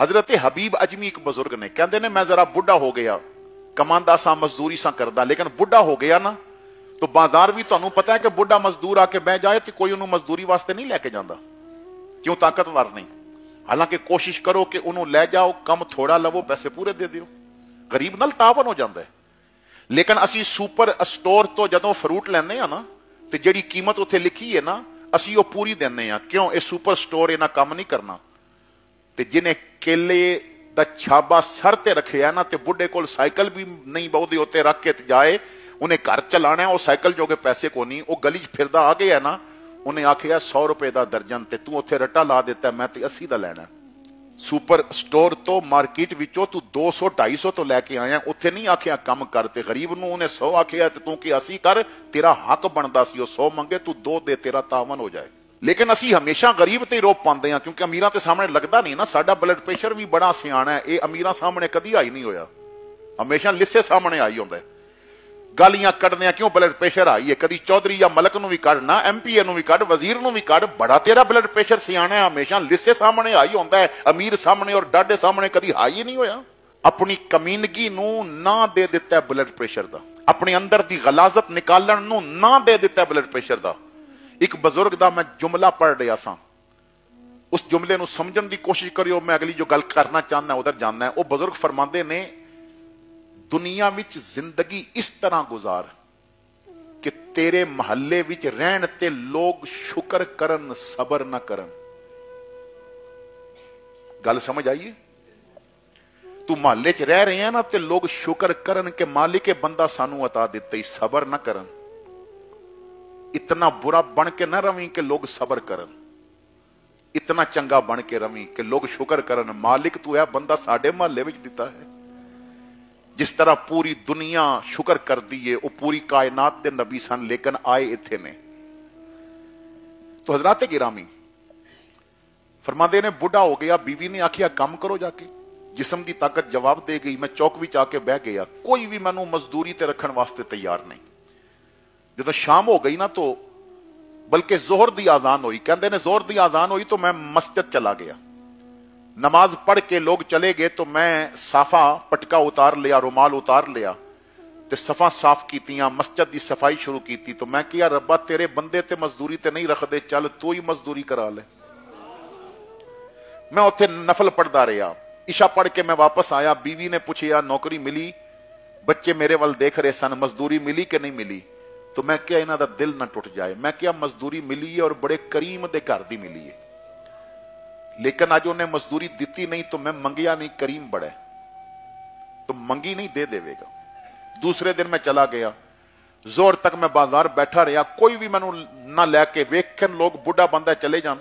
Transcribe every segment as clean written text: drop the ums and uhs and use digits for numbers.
हजरत हबीब अजमी एक बुजुर्ग ने कहते ने मैं जरा बुढ़ा हो गया, कमांदा सा मजदूरी सा करदा, लेकिन बुढ़ा हो गया ना तो बाजार भी तुहानू पता है कि बुढ़ा मजदूर आके बह जाए तो कोई उन्होंने मजदूरी वास्ते नहीं लैके जाता, क्यों? ताकतवर नहीं। हालांकि कोशिश करो कि उन्होंने लै जाओ, कम थोड़ा लवो, पैसे पूरे दे दियो, गरीब नाल तावन हो जाता है। लेकिन असी सुपर स्टोर तो जदों फ्रूट लैंदे आ ना ते जिहड़ी कीमत उत्थे लिखी है ना असी वो पूरी देने आ, क्यों? ये सुपर स्टोर इन्हां काम नहीं करना। ते जिन्हें केले दा छाबा सर ते रखिया ना ते बुढ़े कोल साइकिल भी नहीं बहुते उत्ते रख के जाए, उन्हें घर चलाना है, वो साइकिल जोगे पैसे को नहीं, वो गली च फिरदा आ गया ना, उन्हें आखिया 100 रुपए का दर्जन ते तू उत्थे रट्टा ला देता, मैं ते 80 का लैना। सुपर स्टोर तो मार्केट विचों तू 200-250 तो लैके आया, उत्थे नहीं आखिया कम कर, ते गरीब नूं उन्हें 100 आखिया ते तू कि 80 कर, तेरा हक बनता सी, 100 मंगे तू 2 दे, तेरा तावन हो जाए। लेकिन असी हमेशा गरीब ते रोप पाते हैं, क्योंकि अमीरां ते सामने लगता नहीं ना, साडा ब्लड प्रेशर भी बड़ा सियाना है, ये अमीरां सामने कदी आई नहीं होया, हमेशा लिस्से सामने आई होंदा है। गालियां कढ़ने क्यों? ब्लड प्रेशर आई है, कदी चौधरी या मलक नूं भी कढ़ना, MP नूं भी कढ़, वजीर नूं भी कढ़, बड़ा तेरा ब्लड प्रेशर सियाना है, हमेशा लिस्से सामने आई होंदा है, अमीर सामने और डाडे सामने कदी आई ही नहीं होया। अपनी कमीनगी नूं ना दे दिता है ब्लड प्रेशर दा, अपने अंदर दी गलाजत निकालन नूं ना दे दिता है ब्लड प्रेशर दा। एक बुजुर्ग दा मैं जुमला पढ़ रहा सा, उस जुमले नूं समझण दी कोशिश करियो, मैं अगली जो गल करना चाहना उधर जाना है। वो बुजुर्ग फरमांदे ने दुनिया विच जिंदगी इस तरह गुजार कि तेरे महल्ले विच रहन ते लोग शुक्र करन, सबर ना करन। गल समझ आइए? तू महल्ले च रह रहे हैं ना ते लोग शुक्र करन के मालिक के बंदा सानू अता दिते, सबर ना करन। इतना बुरा बन के ना रवी कि लोग सबर करन, इतना चंगा बन के रवी कि लोग शुक्र करन, मालिक तू है बंदा साडे महल्ले विच दिता है। जिस तरह पूरी दुनिया शुक्र कर दी है, वो पूरी कायनात दे नबी सन, लेकिन आए इत्थे ने। तो हजरात गिरामी फरमाते ने बुढ़ा हो गया, बीवी ने आखिया काम करो जाके, जिस्म की ताकत जवाब दे गई, मैं चौक विच आके बह गया, कोई भी मैनू मजदूरी ते रखण वास्ते तैयार नहीं। जो शाम हो गई ना तो बल्कि जोहर दी आजान हुई, कहते ने जोहर दी आजान हुई तो मैं मस्जिद चला गया, नमाज पढ़ के लोग चले गए तो मैं साफा पटका उतार लिया, रुमाल उतार लिया ते सफा साफ कीतियां, मस्जिद की सफाई शुरू की। तो मैं किया रब्बा तेरे बंदे ते मजदूरी ते नहीं रखदे, चल तू ही मजदूरी करा ले। मैं उत्थे नफल पढ़दा रहा, इशा पढ़ के मैं वापस आया, बीवी ने पूछा नौकरी मिली, बच्चे मेरे वाल देख रहे सन, मजदूरी मिली कि नहीं मिली? तो मैं क्या इन्हां दा दिल ना टुट जाए। मैं क्या मजदूरी मिली है और बड़े करीम दे घर दी मिली है, लेकिन अज उन्हें मजदूरी दी नहीं तो मैं मंगिया नहीं, करीम बड़ा है तो मंगी नहीं, दे देवेगा। दूसरे दिन मैं चला गया, जोर तक मैं बाजार बैठा रहा, कोई भी मैनू ना लैके वेखन, लोग बुढ़ा बंदा चले जान।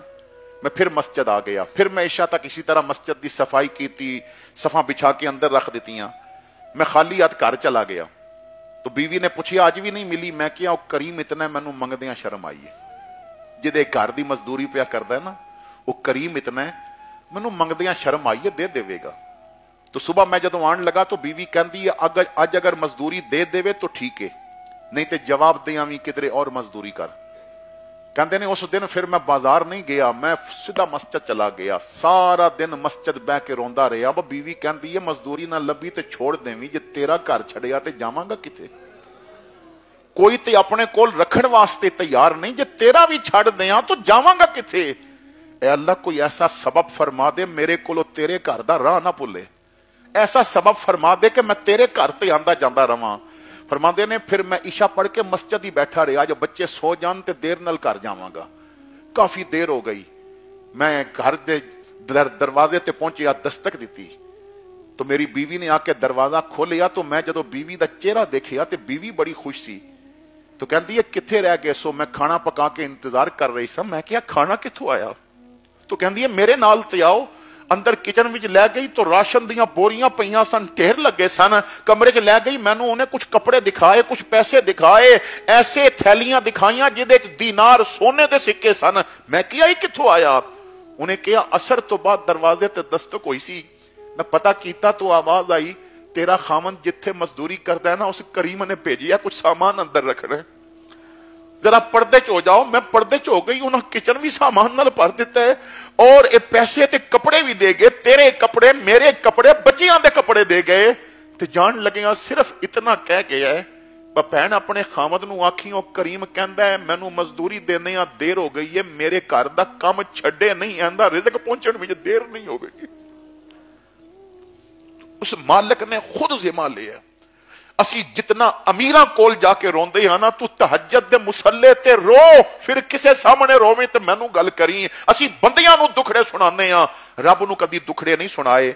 मैं फिर मस्जिद आ गया, फिर मैं इशा तक इसी तरह मस्जिद की सफाई की, सफा बिछा के अंदर रख दी। मैं खाली हाथ घर चला गया तो बीवी ने पूछा अज भी नहीं मिली? मैं क्या करीम इतना मैनू मंगदियां शर्म आई है, जिदे घर की मजदूरी पिया करदा है ना वो करीम इतना है, मैनू मंगदियां शर्म आई है, दे देवेगा। तो सुबह मैं जदों आन लगा तो बीवी कहती है अज अगर मजदूरी दे देवे तो ठीक है, नहीं तो जवाब दे आवी किधरे और मजदूरी कर। कहते ने उस दिन फिर मैं बाजार नहीं गया, मैं सीधा मस्जिद चला गया, सारा दिन मस्जिद बह के रोंदा रहा। बीवी कहती है मजदूरी ना लभी तो छोड़ देवी, जे तेरा घर छड़िया तो जावांगा किथे, कोई ते अपने कोल रखण वास्ते तैयार नहीं, जे तेरा भी छड़ दिया तो जावांगा किथे। ए अल्लाह कोई ऐसा सबब फरमा दे मेरे को तेरे घर का राह ना भुले, ऐसा सबब फरमा दे कि मैं तेरे घर ते आंदा जांदा रवां। फरमाते ने फिर मैं इशा पढ़ के मस्जिद ही बैठा रहा, जो बच्चे सो जान ते देर नाल घर जावांगा। काफी देर हो गई, मैं घर दे दरवाजे ते पहुंचिया, दस्तक दी तो मेरी बीवी ने आके दरवाजा खोलिया। तो मैं जो बीवी का चेहरा देखिया तो बीवी बड़ी खुश सी, तो कहती है किथे रह गए सो? मैं खाना पका के इंतजार कर रही सा। मैं क्या खाना किथों आया? तो कहती है मेरे नाल ते आओ। अंदर किचन विच लै गई तो राशन दियां बोरियां पईयां सन, ढेर लगे सन। कमरे च लै गई, मैनू उन्हें कुछ कपड़े दिखाए, कुछ पैसे दिखाए, ऐसे थैलियां दिखाइयां जिदे च दीनार सोने दे सिक्के सन। मैं क्या ही किथों आया? उन्हें कहा असर तो बाद दरवाजे ते दस्तक हुई सी, मैं पता किया तो आवाज आई तेरा खामन जिथे मजदूरी करता है ना उस करीम ने भेजिया कुछ सामान अंदर रखना। जरा पर्दे च हो जाओ। मैं पर्दे च हो गई, उन्होंने किचन भी सामान नाल भर दिता है और ये पैसे ते कपड़े भी दे गए, तेरे कपड़े, मेरे कपड़े, बच्चियां दे कपड़े दे गए। ते जान लगे सिर्फ इतना कह गया है, भैन अपने खामद नूं आखी, ओ करीम कहंदा है मैनू मजदूरी देने देर हो गई है, मेरे घर दा काम छड्डे नहीं, आंदा रिज़्क पहुंचण विच देर नहीं होगी। उस मालिक ने खुद जिम्मा लिया। असी जितना अमीरां कोल जाके रोंदे हां ना, तू तहज्जुद दे मुसल्ले ते रो, फिर किसे सामने रोवे ते मैनू गल करी। असी बंदियां नू दुखड़े सुनाने हां, रब नू कदी दुखड़े नहीं सुनाए।